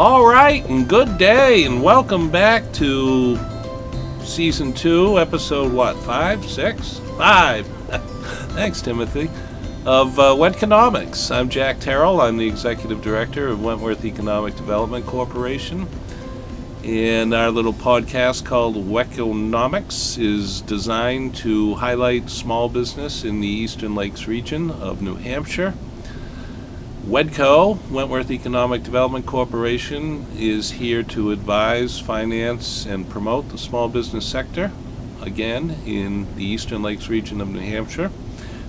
All right, and good day, and welcome back to Season 2, Episode, 5, 6? 5. Thanks, Timothy. Of WEDCOnomics. I'm Jack Terrill. I'm the Executive Director of Wentworth Economic Development Corporation. And our little podcast called WEDCOnomics is designed to highlight small business in the Eastern Lakes region of New Hampshire. WEDCO, Wentworth Economic Development Corporation, is here to advise, finance, and promote the small business sector, again, in the Eastern Lakes region of New Hampshire.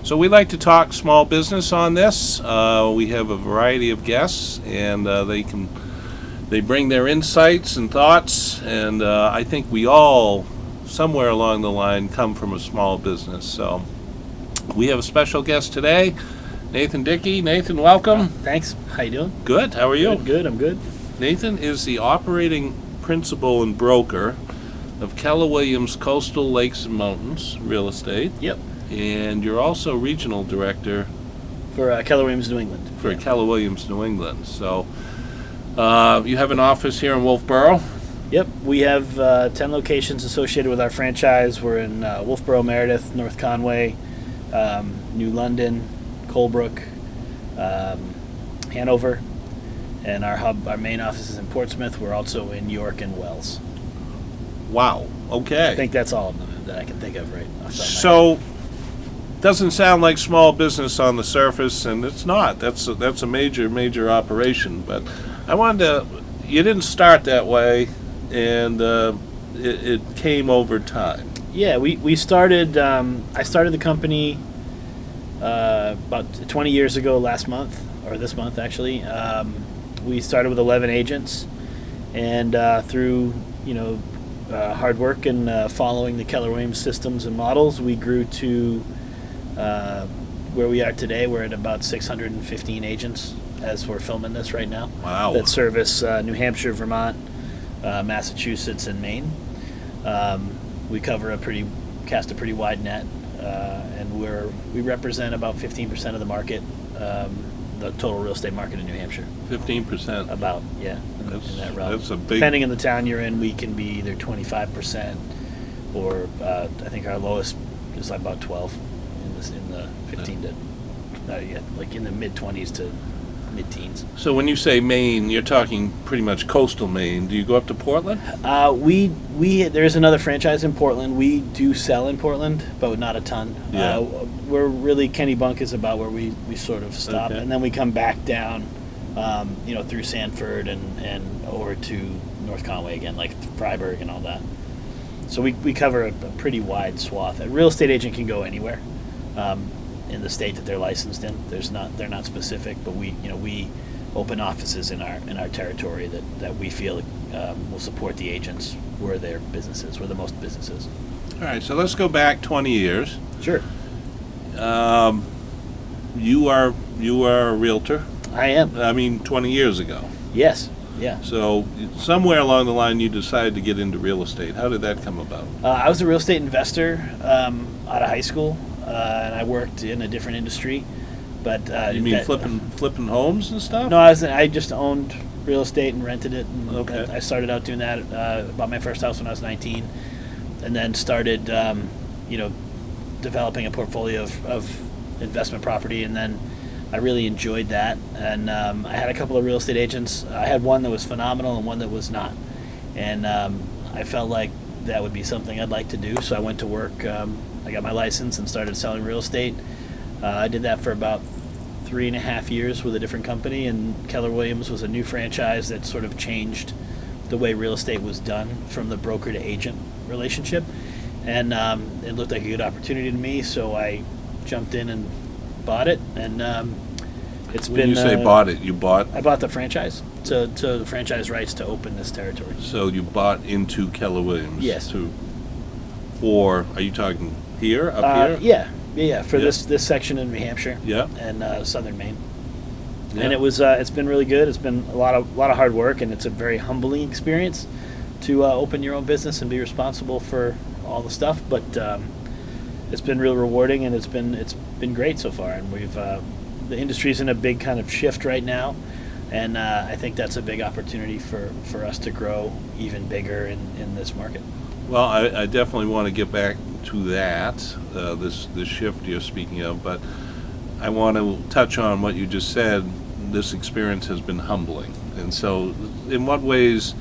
So we like to talk small business on this. We have a variety of guests, and they bring their insights and thoughts, and I think we all, somewhere along the line, come from a small business. So we have a special guest today, Nathan Dickey. Nathan, welcome. Thanks. How you doing? Good. How are you? Good. I'm good. Nathan is the operating principal and broker of Keller Williams Coastal Lakes and Mountains Real Estate. Yep. And you're also regional director for Keller Williams New England. For Keller Williams New England. So you have an office here in Wolfeboro? Yep. We have 10 locations associated with our franchise. We're in Wolfeboro, Meredith, North Conway, New London, Colebrook, Hanover, and our main office is in Portsmouth. We're also in York and Wells. Wow. Okay. I think that's all of them that I can think of right off the top of my So, doesn't sound like small business on the surface, and it's not. That's a major operation. But I wanted to. You didn't start that way, and it came over time. Yeah, we started. I started the company about 20 years ago last month, or this month actually. We started with 11 agents, and through hard work and following the Keller Williams systems and models, we grew to where we are today. We're at about 615 agents as we're filming this right now. Wow. That service New Hampshire, Vermont, Massachusetts, and Maine. We cast a pretty wide net. And we represent about 15% of the market, the total real estate market in New Hampshire. 15%? About, yeah, in that realm. That's a big... Depending on the town you're in, we can be either 25% or I think our lowest is about 12 in the 15 to, like in the mid-20s to mid-teens. So when you say Maine, you're talking pretty much coastal Maine. Do you go up to Portland? There's another franchise in Portland. We do sell in Portland, but not a ton. Yeah. We're really, Kennebunk is about where we sort of stop, Okay. and then we come back down, through Sanford and over to North Conway again, like Freiburg and all that. So we cover a pretty wide swath. A real estate agent can go anywhere. In the state that they're licensed in, they're not specific, but we open offices in our territory that we feel will support the agents where their businesses, where the most businesses. All right, so let's go back 20 years. Sure. You are a realtor. I am. 20 years ago. Yes. Yeah. So somewhere along the line, you decided to get into real estate. How did that come about? I was a real estate investor out of high school. And I worked in a different industry, but you mean flipping homes and stuff? No, I just owned real estate and rented it. And okay. I started out doing that. Bought my first house when I was 19, and then started, developing a portfolio of investment property. And then I really enjoyed that. And I had a couple of real estate agents. I had one that was phenomenal and one that was not. And I felt like that would be something I'd like to do. So I went to work. I got my license and started selling real estate. I did that for about 3.5 years with a different company, and Keller Williams was a new franchise that sort of changed the way real estate was done from the broker to agent relationship. And it looked like a good opportunity to me, so I jumped in and bought it. And it's when been... you say bought it, you bought... I bought the franchise, so the franchise rights to open this territory. So you bought into Keller Williams? Yes. Are you talking here, up here? Yeah. For this section in New Hampshire. Yeah. And southern Maine. Yeah. And it's been really good. It's been a lot of hard work, and it's a very humbling experience to open your own business and be responsible for all the stuff. But it's been real rewarding, and it's been great so far. And we've the industry's in a big kind of shift right now. And I think that's a big opportunity for us to grow even bigger in this market. Well, I definitely want to get back to that, this shift you're speaking of, but I want to touch on what you just said. This experience has been humbling. And so in what ways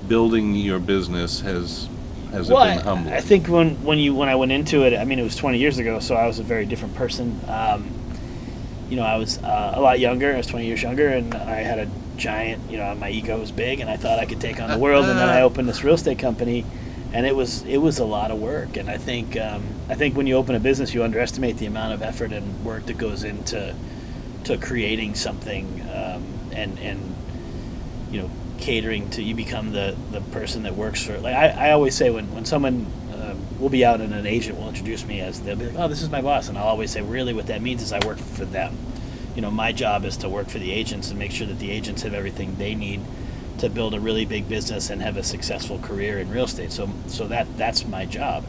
building your business has it been humbling? I think when I went into it, I mean, it was 20 years ago, so I was a very different person. I was a lot younger. I was 20 years younger, and I had a giant, my ego was big, and I thought I could take on the world. And then I opened this real estate company, and it was a lot of work. And I think when you open a business, you underestimate the amount of effort and work that goes into creating something, and catering to, you become the person that works for. Like I always say, when someone will be out and an agent will introduce me as, they'll be like, oh, this is my boss, and I'll always say, really what that means is I work for them. My job is to work for the agents and make sure that the agents have everything they need to build a really big business and have a successful career in real estate. So that's my job,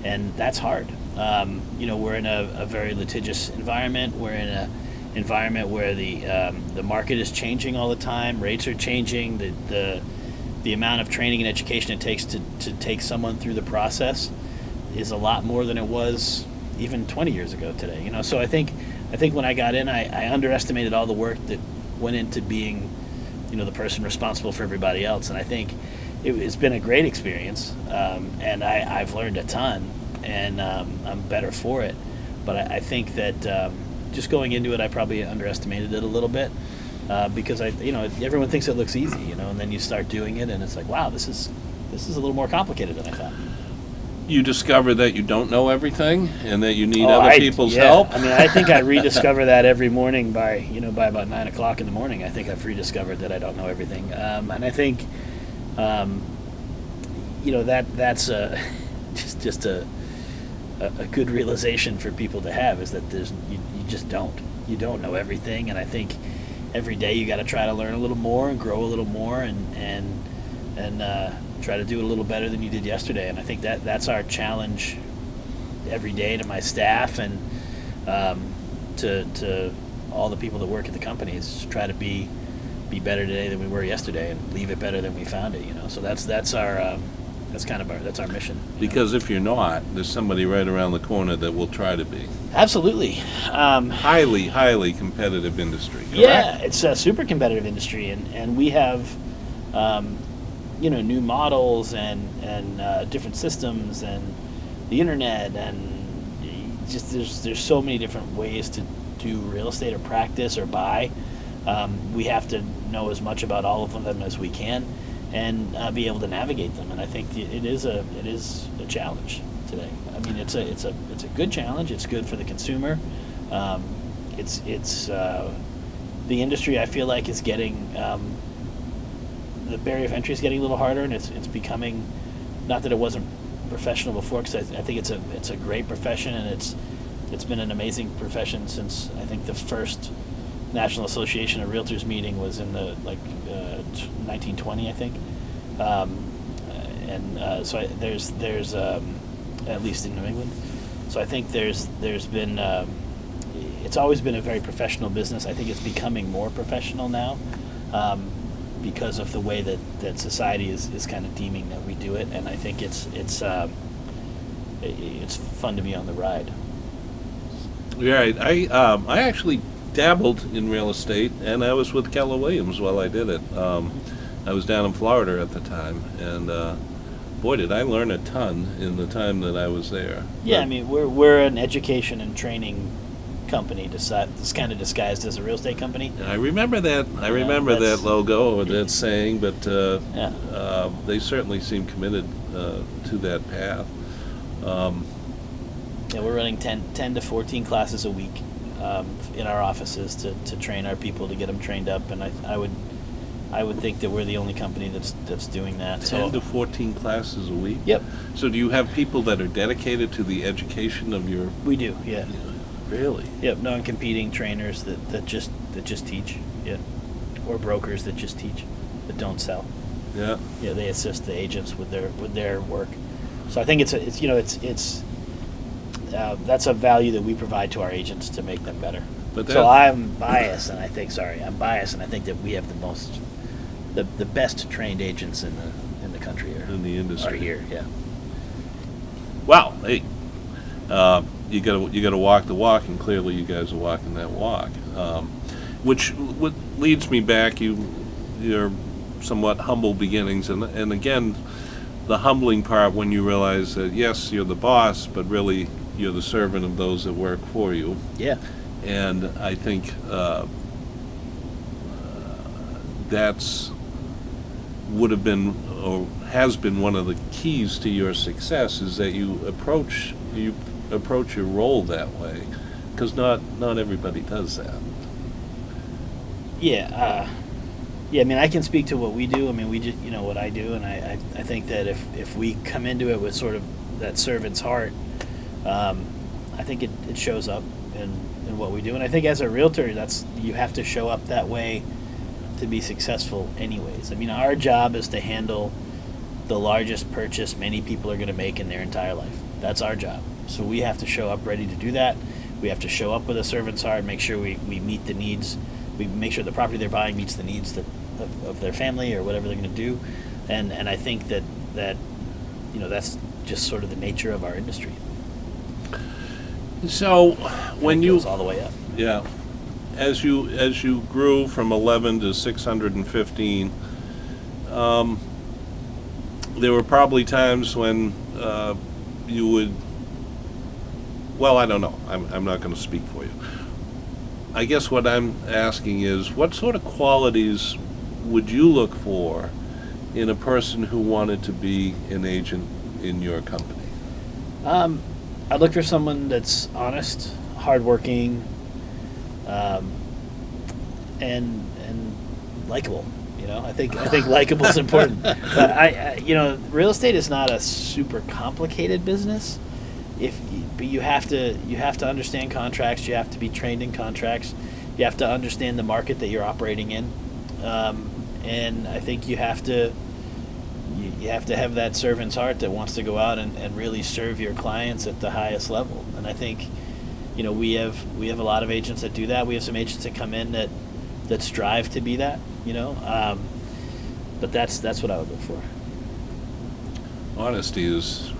and that's hard. We're in a very litigious environment. We're in a environment where the market is changing all the time. Rates are changing. The amount of training and education it takes to take someone through the process is a lot more than it was even 20 years ago today. So I think when I got in, I underestimated all the work that went into being, the person responsible for everybody else. And I think it's been a great experience, and I've learned a ton, and I'm better for it. But I think that just going into it, I probably underestimated it a little bit, because everyone thinks it looks easy, and then you start doing it, and it's like, wow, this is a little more complicated than I thought. You discover that you don't know everything, and that you need other people's help. I mean, I think I rediscover that every morning by about 9 o'clock in the morning. I think I've rediscovered that I don't know everything, and I think, that's just a good realization for people to have, is that you just don't know everything. And I think every day you got to try to learn a little more and grow a little more, and try to do it a little better than you did yesterday. And I think that's our challenge every day to my staff, and to all the people that work at the company, is to try to be better today than we were yesterday, and leave it better than we found it. So that's our mission. Because if you're not, there's somebody right around the corner that will try to be. Absolutely. Highly competitive industry. Correct? Yeah, it's a super competitive industry, and we have new models and different systems and the internet, and just there's so many different ways to do real estate or practice or buy. We have to know as much about all of them as we can, and be able to navigate them. And I think it is a challenge today. I mean, it's a good challenge. It's good for the consumer. It's the industry, I feel like, is getting, the barrier of entry is getting a little harder, and it's becoming, not that it wasn't professional before, because I think it's a great profession, and it's been an amazing profession since, I think, the first National Association of Realtors meeting was in the 1920, I think, so there's at least in New England. So I think there's been it's always been a very professional business. I think it's becoming more professional now, because of the way that society is kind of deeming that we do it, and I think it's fun to be on the ride. Right. I actually dabbled in real estate, and I was with Keller Williams while I did it. I was down in Florida at the time, and boy, did I learn a ton in the time that I was there. Yeah, I mean, we're an education and training company, it's kind of disguised as a real estate company. I remember that. I remember that logo or that saying, but they certainly seem committed to that path. Yeah, we're running 10 to 14 classes a week in our offices to train our people, to get them trained up, and I would think that we're the only company that's doing that. 10 to 14 classes a week? Yep. So do you have people that are dedicated to the education of your... We do, yeah. Really? Yep, non-competing trainers that just teach, yeah. Or brokers that just teach, that don't sell. Yeah. Yeah, they assist the agents with their work. So I think it's that's a value that we provide to our agents to make them better. But So I'm biased, and I think that we have the best trained agents in the country in the industry are here. Yeah. Well, hey, you gotta walk the walk, and clearly you guys are walking that walk. Which leads me back. Your somewhat humble beginnings, and again, the humbling part when you realize that yes, you're the boss, but really you're the servant of those that work for you. Yeah. And I think that's would have been or has been one of the keys to your success, is that you approach your role that way, because not everybody does that. Yeah. Yeah, I mean, I can speak to what we do. I mean, we just, what I do, and I think that if we come into it with sort of that servant's heart, I think it shows up in what we do. And I think as a realtor, you have to show up that way to be successful anyways. I mean, our job is to handle the largest purchase many people are going to make in their entire life. That's our job. So we have to show up ready to do that. We have to show up with a servant's heart, make sure we meet the needs. We make sure the property they're buying meets the needs of their family or whatever they're going to do. And I think that that's just sort of the nature of our industry. So when it you goes all the way up. Yeah. As you grew from 11 to 615, there were probably times when you would. Well, I don't know. I'm not going to speak for you. I guess what I'm asking is, what sort of qualities would you look for in a person who wanted to be an agent in your company? I'd look for someone that's honest, hardworking, and likable. I think likable is important. But real estate is not a super complicated business. But you have to understand contracts. You have to be trained in contracts. You have to understand the market that you're operating in, and I think you have to have that servant's heart that wants to go out and really serve your clients at the highest level. And I think, we have a lot of agents that do that. We have some agents that come in that strive to be that. But that's what I would look for. Honesty is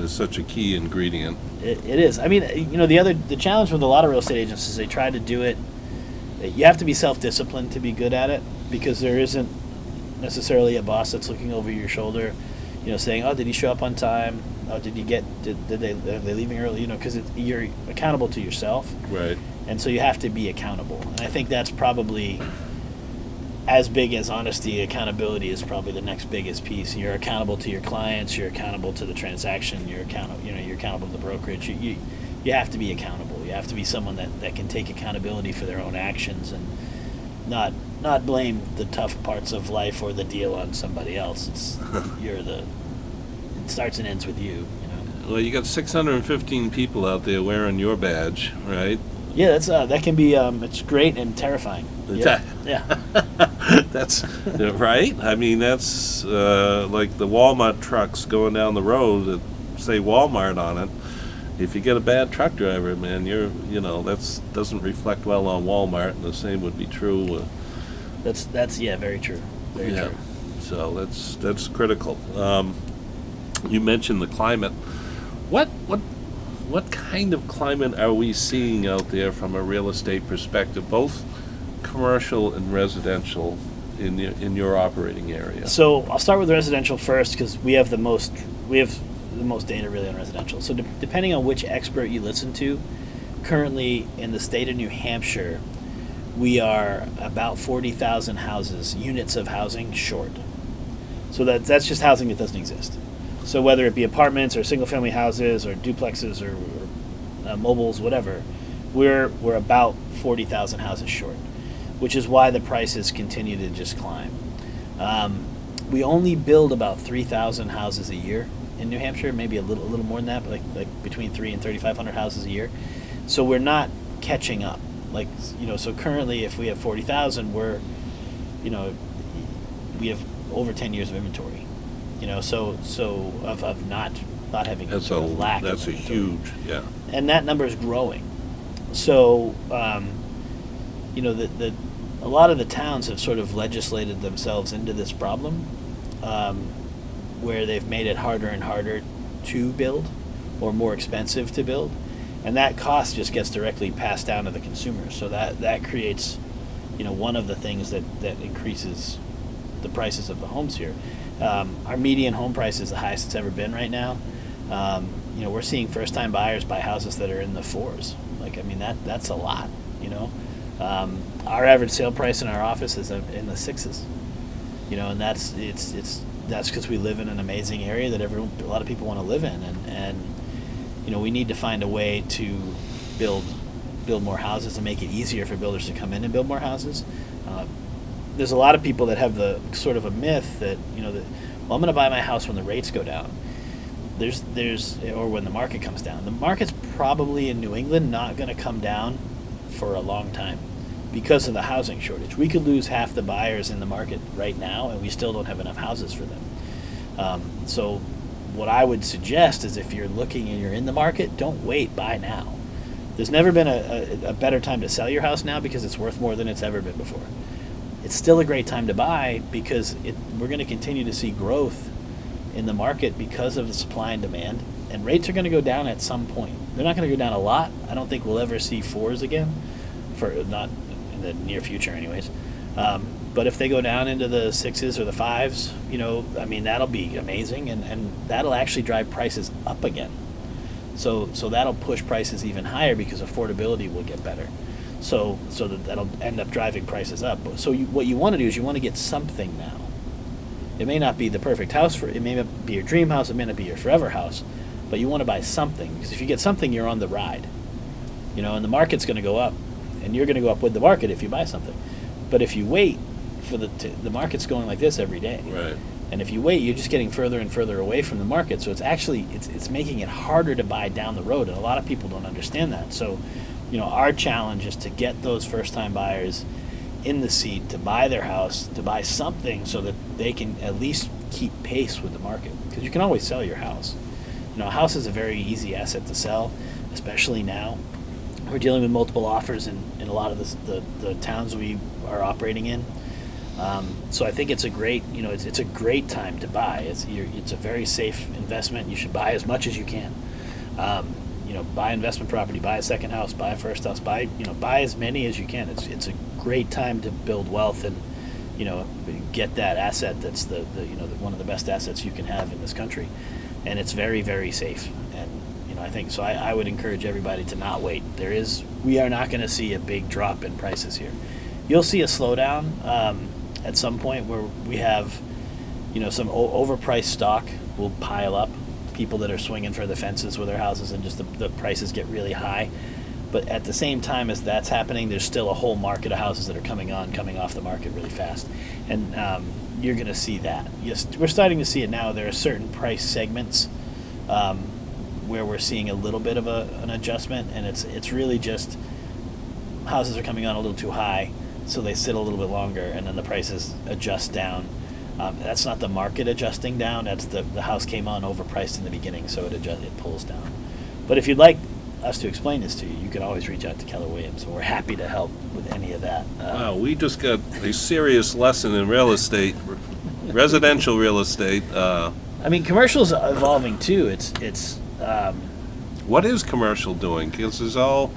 such a key ingredient. It is. I mean, the challenge with a lot of real estate agents is they try to do it. You have to be self-disciplined to be good at it, because there isn't necessarily a boss that's looking over your shoulder, saying, "Oh, did he show up on time? Oh, did they are they leaving early?" Because you're accountable to yourself, right? And so you have to be accountable. And I think that's probably as big as honesty. Accountability is probably the next biggest piece. You're accountable to your clients. You're accountable to the transaction. You're accountable to the brokerage. You have to be accountable. You have to be someone that can take accountability for their own actions and not blame the tough parts of life or the deal on somebody else. It starts and ends with you. Well, you got 615 people out there wearing your badge, right? Yeah, that can be it's great and terrifying. Yeah. That's right. I mean, that's like the Walmart trucks going down the road that say Walmart on it. If you get a bad truck driver, man, that doesn't reflect well on Walmart, and the same would be true. That's very true. Very true. So that's critical. You mentioned the climate. What kind of climate are we seeing out there from a real estate perspective, both commercial and residential, in your operating area? So I'll start with residential first, because we have the most data really on residential. So depending on which expert you listen to, currently in the state of New Hampshire, we are about 40,000 units of housing short. So that's just housing that doesn't exist. So whether it be apartments or single-family houses or duplexes or mobiles, whatever, we're about 40,000 houses short, which is why the prices continue to just climb. We only build about 3,000 houses a year in New Hampshire, maybe a little more than that, but like between 3 and 3,500 houses a year. So we're not catching up. So currently, if we have 40,000, we have over 10 years of inventory. So of not having That's sort of lack. That's of a inventory. huge, yeah. And that number is growing. So, a lot of the towns have sort of legislated themselves into this problem, where they've made it harder and harder to build, or more expensive to build, and that cost just gets directly passed down to the consumer. So that creates, one of the things that increases the prices of the homes here. Our median home price is the highest it's ever been right now. We're seeing first-time buyers buy houses that are in the fours. That's a lot. Our average sale price in our office is in the sixes. And that's because we live in an amazing area that a lot of people want to live in, and we need to find a way to build more houses and make it easier for builders to come in and build more houses. There's a lot of people that have the sort of a myth that I'm going to buy my house when the rates go down. Or when the market comes down. The market's probably in New England not going to come down for a long time because of the housing shortage. We could lose half the buyers in the market right now, and we still don't have enough houses for them. So what I would suggest is, if you're looking and you're in the market, don't wait, buy now. There's never been a better time to sell your house now, because it's worth more than it's ever been before. It's still a great time to buy because we're going to continue to see growth in the market because of the supply and demand, and rates are going to go down at some point. They're not going to go down a lot. I don't think we'll ever see fours again, for not in the near future anyways. But if they go down into the sixes or the fives, that'll be amazing, and that'll actually drive prices up again. So that'll push prices even higher because affordability will get better. So that'll end up driving prices up. So what you want to do is you want to get something now. It may not be the perfect house it may not be your dream house, it may not be your forever house, but you want to buy something, because if you get something, you're on the ride. And the market's going to go up, and you're going to go up with the market if you buy something. But if you wait for the market's going like this every day. Right. And if you wait, you're just getting further and further away from the market. So it's making it harder to buy down the road, and a lot of people don't understand that. So, our challenge is to get those first-time buyers in the seat to buy their house, to buy something, so that they can at least keep pace with the market. Because you can always sell your house. A house is a very easy asset to sell, especially now. We're dealing with multiple offers in a lot of the towns we are operating in. So I think it's a great, it's a great time to buy. It's a very safe investment. You should buy as much as you can. Buy investment property, buy a second house, buy a first house, buy as many as you can. It's a great time to build wealth and, get that asset that's the one of the best assets you can have in this country. And it's very, very safe. And, I think so. I would encourage everybody to not wait. We are not going to see a big drop in prices here. You'll see a slowdown at some point where we have, some overpriced stock will pile up. People that are swinging for the fences with their houses, and just the prices get really high. But at the same time as that's happening, there's still a whole market of houses that are coming off the market really fast. And you're going to see that. Yes, we're starting to see it now. There are certain price segments where we're seeing a little bit of an adjustment, and it's really just houses are coming on a little too high, so they sit a little bit longer, and then the prices adjust down. That's not the market adjusting down. That's the house came on overpriced in the beginning, so it pulls down. But if you'd like us to explain this to you, you can always reach out to Keller Williams, and we're happy to help with any of that. Wow, we just got a serious lesson in real estate, residential real estate. Commercial's evolving too. It's what is commercial doing? Because there's all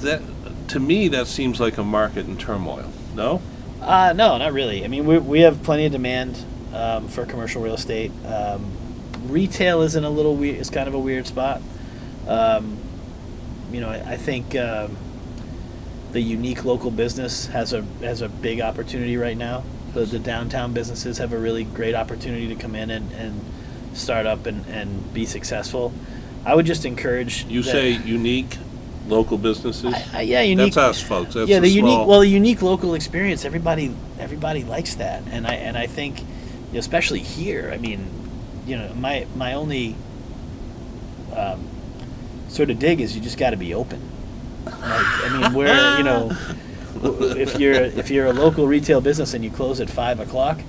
that. To me, that seems like a market in turmoil. No? No, not really. We have plenty of demand for commercial real estate. Retail is in is kind of a weird spot. I think the unique local business has a big opportunity right now. The downtown businesses have a really great opportunity to come in and start up and be successful. I would just encourage. You say unique local businesses? Yeah, unique. That's us, folks. That's the small... unique. Well, the unique local experience. Everybody likes that, and I think, especially here. My only sort of dig is you just got to be open. If you're a local retail business and you close at 5 o'clock,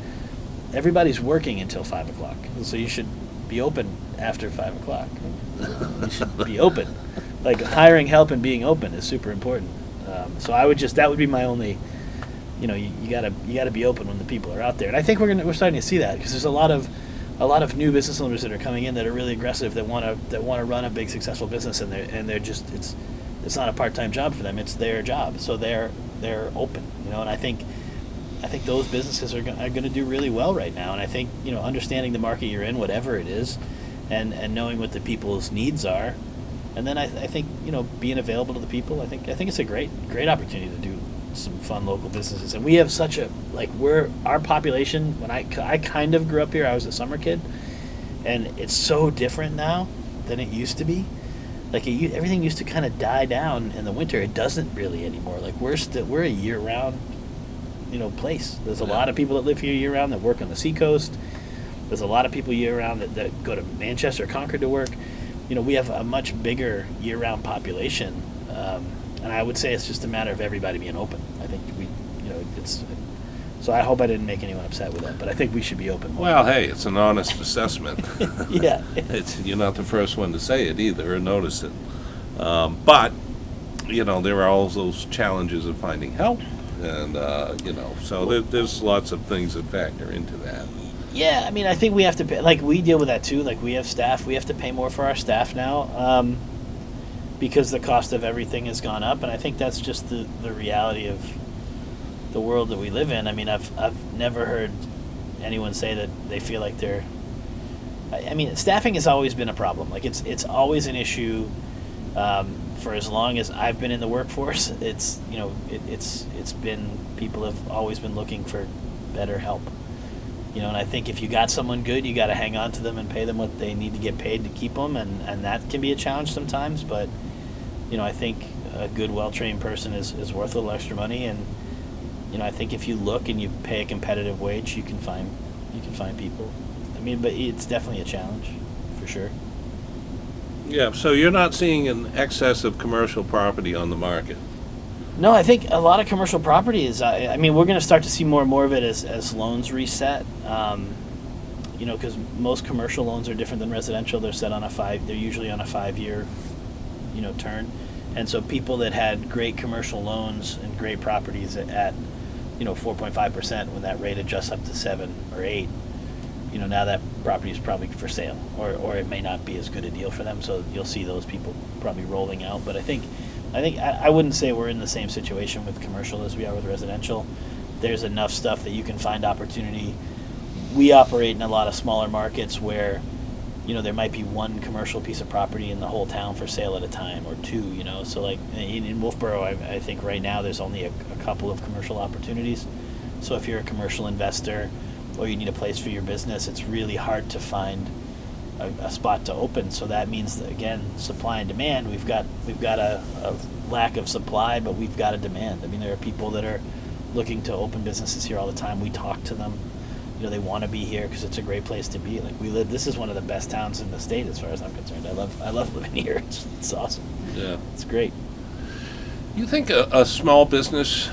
everybody's working until 5 o'clock. So you should be open after 5 o'clock. You should be open. Like hiring help and being open is super important. So I would that would be my only, you gotta be open when the people are out there. And I think we're starting to see that because there's a lot of new business owners that are coming in that are really aggressive that want to run a big successsul business and they're just it's not a part-time job for them, it's their job, so they're open, and I think those businesses are going to do really well right now. And I think understanding the market you're in, whatever it is, and knowing what the people's needs are, and then I think being available to the people, I think it's a great opportunity to do some fun local businesses. And we have such a our population. When I kind of grew up here, I was a summer kid, and it's so different now than it used to be. Like everything used to kind of die down in the winter. It doesn't really anymore. Like we're a year-round place. There's a lot of people that live here year-round that work on the seacoast. There's a lot of people year-round that go to Manchester or Concord to work. We have a much bigger year-round population, and I would say it's just a matter of everybody being open. I think so I hope I didn't make anyone upset with that, but I think we should be open more. Well, hey, it's an honest assessment. Yeah. You're not the first one to say it either or notice it. But, there are all those challenges of finding help, and, so there's lots of things that factor into that. Yeah, I mean, I think we have to pay, we deal with that too. We have staff. We have to pay more for our staff now because the cost of everything has gone up, and I think that's just the reality of the world that we live in. I mean, I've never heard anyone say that they feel like they're. I mean, staffing has always been a problem. It's always an issue for as long as I've been in the workforce. It's been, people have always been looking for better help. And I think if you got someone good, you got to hang on to them and pay them what they need to get paid to keep them, and that can be a challenge sometimes. But I think a good, well-trained person is worth a little extra money, and I think if you look and you pay a competitive wage, you can find people. I mean, but it's definitely a challenge, for sure. Yeah, so you're not seeing an excess of commercial property on the market? No, I think a lot of commercial property is. I mean, we're going to start to see more and more of it as loans reset. Because most commercial loans are different than residential. They're set on they're usually on a 5-year, turn, and so people that had great commercial loans and great properties at 4.5%, when that rate adjusts up to 7 or 8, now that property is probably for sale, or it may not be as good a deal for them. So you'll see those people probably rolling out. But I wouldn't say we're in the same situation with commercial as we are with residential. There's enough stuff that you can find opportunity. We operate in a lot of smaller markets where, there might be one commercial piece of property in the whole town for sale at a time, or two, So in Wolfeboro, I think right now there's only a couple of commercial opportunities. So if you're a commercial investor or you need a place for your business, it's really hard to find a spot to open. So that means that, again, supply and demand. We've got a lack of supply, but we've got a demand. I mean, there are people that are looking to open businesses here all the time. We talk to them. They want to be here because it's a great place to be. This is one of the best towns in the state as far as I'm concerned. I love living here. It's awesome. Yeah, it's great. You think a small business,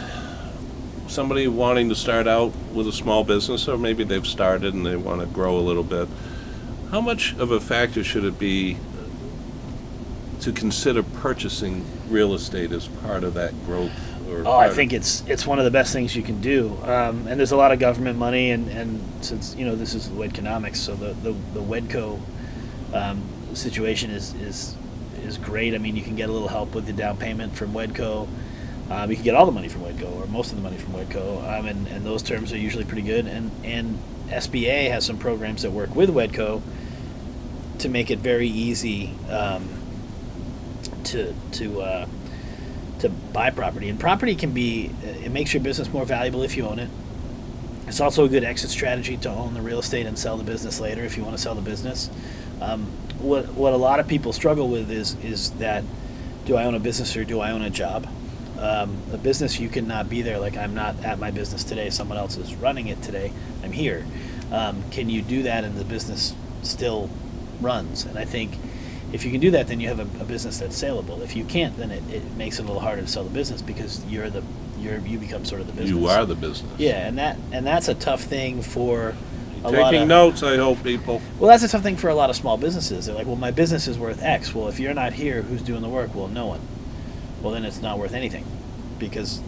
somebody wanting to start out with a small business, or maybe they've started and they want to grow a little bit, how much of a factor should it be to consider purchasing real estate as part of that growth? I think it's one of the best things you can do, and there's a lot of government money, and since this is WEDCOnomics, so the WEDCO situation is great. I mean, you can get a little help with the down payment from WEDCO. You can get all the money from WEDCO, or most of the money from WEDCO, and those terms are usually pretty good. And SBA has some programs that work with WEDCO to make it very easy to buy property. And property it makes your business more valuable if you own it. It's also a good exit strategy to own the real estate and sell the business later if you want to sell the business. What a lot of people struggle with is that, do I own a business or do I own a job? A business, you cannot be there. Like, I'm not at my business today, someone else is running it today, I'm here. Can you do that and the business still runs? And I think if you can do that, then you have a business that's saleable. If you can't, then it makes it a little harder to sell the business because you become sort of the business. You are the business. Yeah, and that's a tough thing for Taking notes, I hope, people. Well, that's a tough thing for a lot of small businesses. They're like, well, my business is worth X. Well, if you're not here, who's doing the work? Well, no one. Well, then it's not worth anything because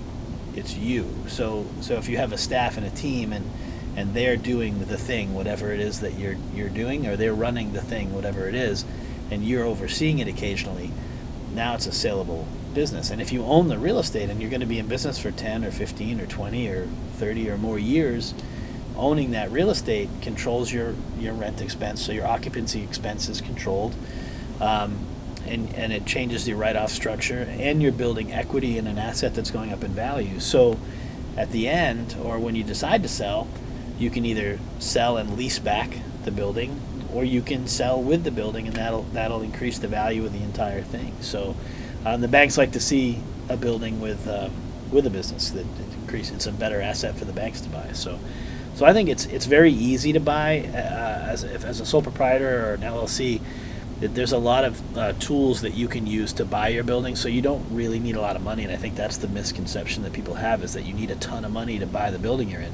it's you. So if you have a staff and a team and they're doing the thing, whatever it is that you're doing, or they're running the thing, whatever it is, and you're overseeing it occasionally, now it's a saleable business. And if you own the real estate and you're going to be in business for 10 or 15 or 20 or 30 or more years, owning that real estate controls your rent expense, so your occupancy expense is controlled, and it changes the write-off structure, and you're building equity in an asset that's going up in value. So at the end, or when you decide to sell, you can either sell and lease back the building, or you can sell with the building, and that'll increase the value of the entire thing. So the banks like to see a building with a business that increases. It's a better asset for the banks to buy. So I think it's very easy to buy as a sole proprietor or an LLC. There's a lot of tools that you can use to buy your building, so you don't really need a lot of money. And I think that's the misconception that people have, is that you need a ton of money to buy the building you're in.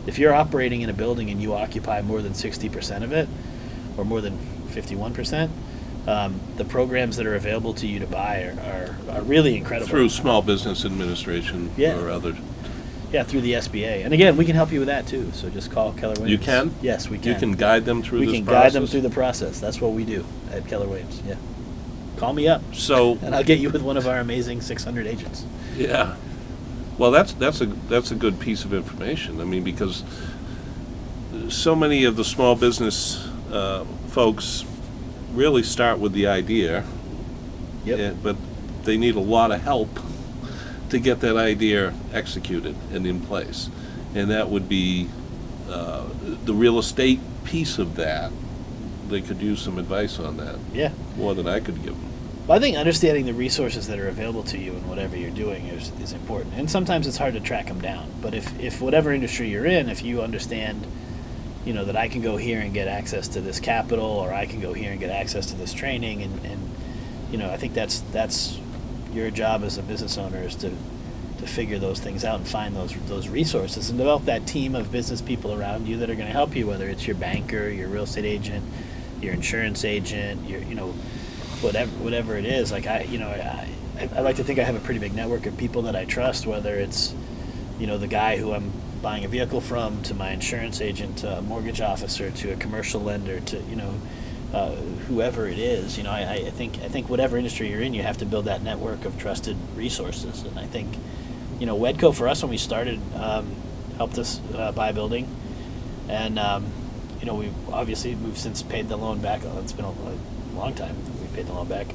If you're operating in a building and you occupy more than 60% of it, or more than 51%, the programs that are available to you to buy are really incredible. Through Small Business Administration or other. Yeah, through the SBA. And again, we can help you with that too. So just call Keller Williams. You can? Yes, we can. You can guide them through this process? We can guide them through the process. That's what we do at Keller Williams. Yeah. Call me up. So and I'll get you with one of our amazing 600 agents. Yeah. Well, that's a good piece of information. I mean, because so many of the small business folks really start with the idea, but they need a lot of help to get that idea executed and in place. And that would be the real estate piece of that. They could use some advice on that. Yeah. More than I could give them. Well, I think understanding the resources that are available to you in whatever you're doing is important. And sometimes it's hard to track them down. But if whatever industry you're in, if you understand, that I can go here and get access to this capital, or I can go here and get access to this training, and I think that's your job as a business owner, is to figure those things out and find those resources and develop that team of business people around you that are going to help you, whether it's your banker, your real estate agent, your insurance agent, your whatever it is. Like I like to think I have a pretty big network of people that I trust, whether it's the guy who I'm buying a vehicle from, to my insurance agent, to a mortgage officer, to a commercial lender, to whoever it is. I think whatever industry you're in, you have to build that network of trusted resources. And I think WEDCO, for us when we started, helped us buy a building, and we've since paid the loan back. It's been a long time we paid the loan back,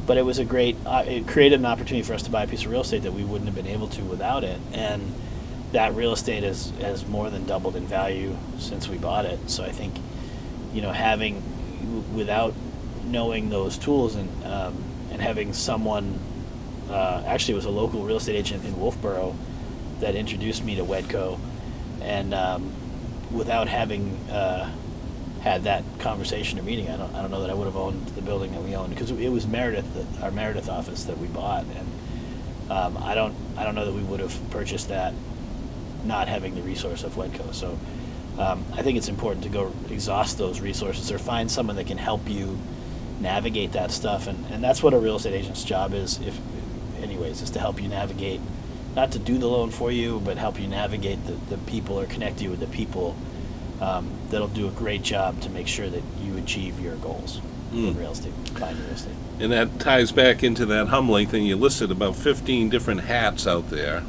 but it was it created an opportunity for us to buy a piece of real estate that we wouldn't have been able to without it. And that real estate has more than doubled in value since we bought it. So I think having, without knowing those tools, and having someone, actually it was a local real estate agent in Wolfeboro that introduced me to WEDCO, and without having had that conversation or meeting, I don't know that I would have owned the building that we owned, because it was our Meredith office that we bought, and I don't know that we would have purchased that not having the resource of WEDCO. So I think it's important to go exhaust those resources, or find someone that can help you navigate that stuff, and that's what a real estate agent's job is, is to help you navigate, not to do the loan for you, but help you navigate the people, or connect you with the people that'll do a great job to make sure that you achieve your goals in real estate, buying real estate. And that ties back into that humbling thing. You listed about 15 different hats out there,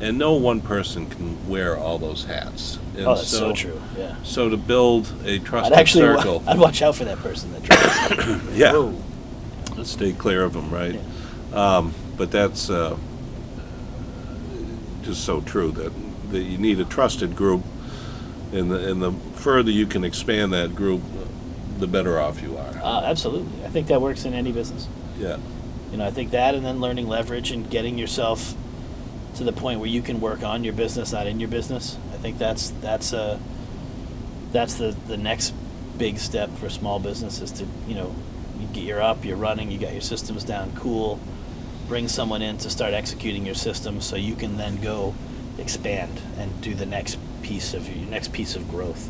and no one person can wear all those hats. And that's so true, yeah. So to build a trusted circle... I'd watch out for that person that tries. Yeah. Whoa. Let's stay clear of them, right? Yeah. But that's just so true, that you need a trusted group, and the further you can expand that group, the better off you are. Absolutely. I think that works in any business. Yeah. I think that, and then learning leverage and getting yourself to the point where you can work on your business, not in your business. I think that's the next big step for small businesses, to you're up, you're running, you got your systems down, cool. Bring someone in to start executing your system, so you can then go expand and do the next piece of growth.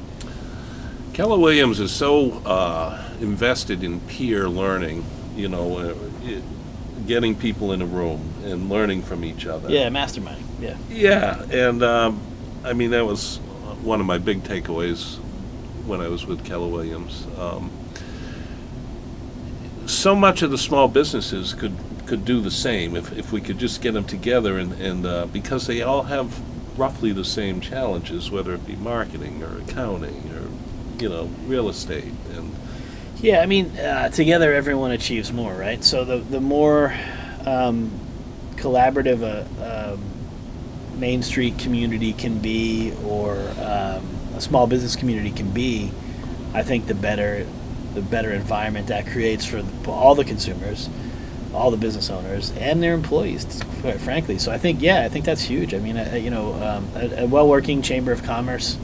Keller Williams is so invested in peer learning, getting people in a room and learning from each other. Yeah, masterminding. Yeah. Yeah, and that was one of my big takeaways when I was with Keller Williams. So much of the small businesses could do the same if we could just get them together, and because they all have roughly the same challenges, whether it be marketing or accounting or real estate. And yeah, together everyone achieves more, right? So the more collaborative a Main Street community can be, or a small business community can be, I think the better environment that creates for all the consumers, all the business owners, and their employees, quite frankly. So I think that's huge. I mean, a well-working chamber of commerce,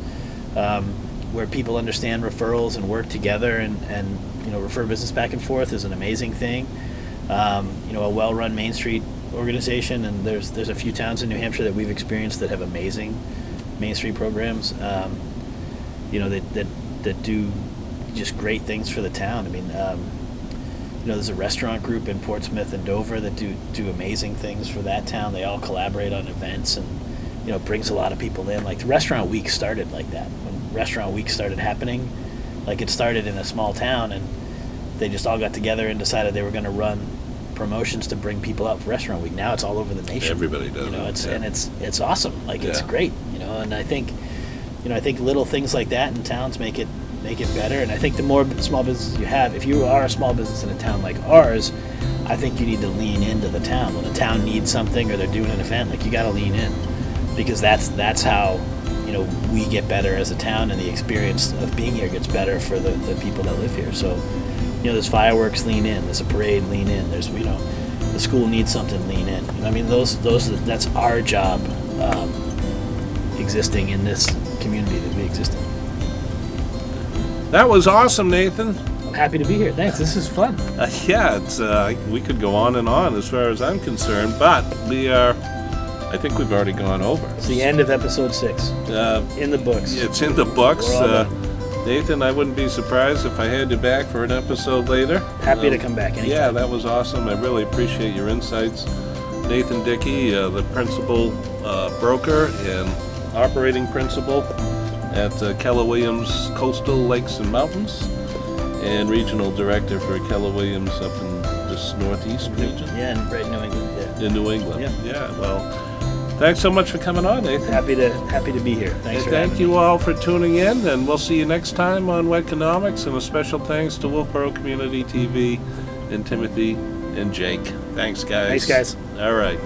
where people understand referrals and work together and refer business back and forth is an amazing thing. A well-run Main Street organization, and there's a few towns in New Hampshire that we've experienced that have amazing Main Street programs. That do just great things for the town. I mean, there's a restaurant group in Portsmouth and Dover that do amazing things for that town. They all collaborate on events, and brings a lot of people in. Like the Restaurant Week started like that. When Restaurant Week started happening, like it started in a small town, and they just all got together and decided they were going to run promotions to bring people out for Restaurant Week. Now it's all over the nation. Everybody does. And it's awesome. Like it's great. And I think little things like that in towns make it better. And I think the more small businesses you have, if you are a small business in a town like ours, I think you need to lean into the town. When the town needs something or they're doing an event, like you got to lean in, because that's how we get better as a town, and the experience of being here gets better for the people that live here. So there's fireworks, lean in. There's a parade, lean in. There's the school needs something, lean in. That's our job, existing in this community that we exist in. That was awesome, Nathan. I'm happy to be here. Thanks. This is fun. It's we could go on and on as far as I'm concerned, but I think we've already gone over. It's the end of episode 6. In the books. It's in the books. Nathan, I wouldn't be surprised if I had you back for an episode later. Happy to come back anytime. Yeah, that was awesome. I really appreciate your insights. Nathan Dickey, the principal broker and operating principal at Keller Williams Coastal Lakes and Mountains, and regional director for Keller Williams up in this northeast region. Yeah, in right New England. Yeah. In New England. Yeah. Well, thanks so much for coming on, Nathan. Happy to be here. Thanks for having me. Thank you all for tuning in, and we'll see you next time on WEDCOnomics, and a special thanks to Wolfeboro Community TV and Timothy and Jake. Thanks, guys. Thanks, guys. All right.